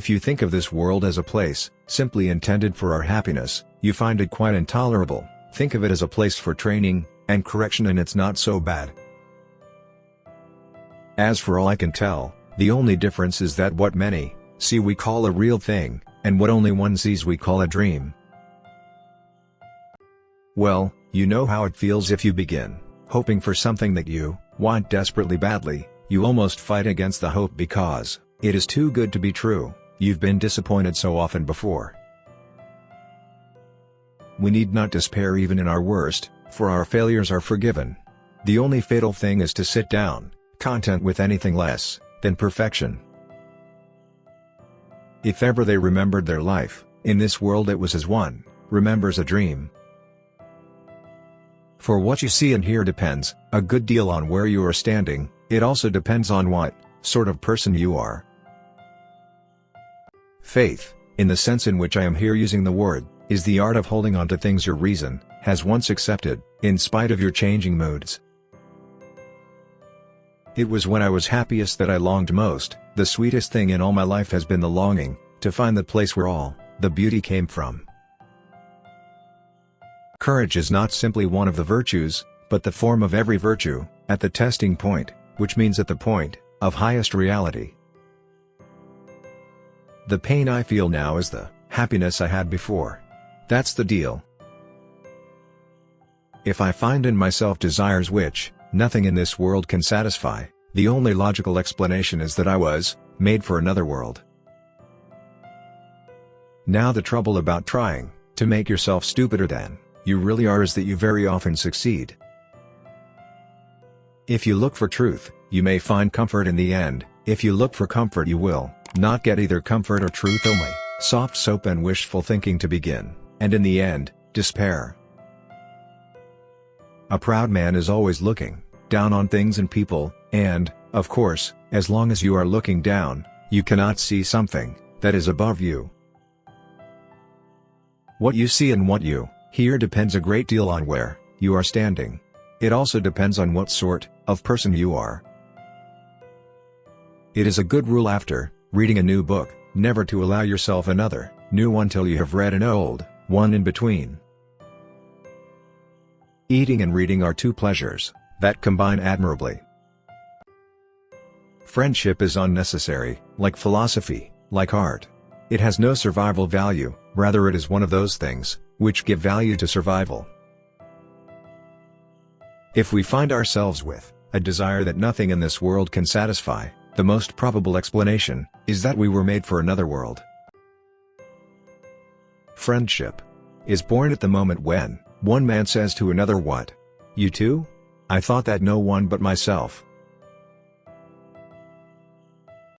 If you think of this world as a place, simply intended for our happiness, you find it quite intolerable. Think of it as a place for training, and correction, and it's not so bad. As for all I can tell, the only difference is that what many see we call a real thing, and what only one sees we call a dream. Well, you know how it feels if you begin hoping for something that you want desperately badly. You almost fight against the hope because it is too good to be true. You've been disappointed so often before. We need not despair even in our worst, for our failures are forgiven. The only fatal thing is to sit down, content with anything less than perfection. If ever they remembered their life, in this world it was as one remembers a dream. For what you see and hear depends a good deal on where you are standing. It also depends on what sort of person you are. Faith, in the sense in which I am here using the word, is the art of holding on to things your reason has once accepted, in spite of your changing moods. It was when I was happiest that I longed most. The sweetest thing in all my life has been the longing to find the place where all the beauty came from. Courage is not simply one of the virtues, but the form of every virtue, at the testing point, which means at the point of highest reality. The pain I feel now is the happiness I had before. That's the deal. If I find in myself desires which nothing in this world can satisfy, the only logical explanation is that I was made for another world. Now the trouble about trying to make yourself stupider than you really are is that you very often succeed. If you look for truth, you may find comfort in the end. If you look for comfort, you will not get either comfort or truth, only soft soap and wishful thinking to begin, and in the end, despair. A proud man is always looking down on things and people, and, of course, as long as you are looking down, you cannot see something that is above you. What you see and what you hear depends a great deal on where you are standing. It also depends on what sort of person you are. It is a good rule after reading a new book, never to allow yourself another new one till you have read an old one in between. Eating and reading are two pleasures that combine admirably. Friendship is unnecessary, like philosophy, like art. It has no survival value, rather it is one of those things which give value to survival. If we find ourselves with a desire that nothing in this world can satisfy, the most probable explanation is that we were made for another world. Friendship is born at the moment when one man says to another, "What? You too? I thought that no one but myself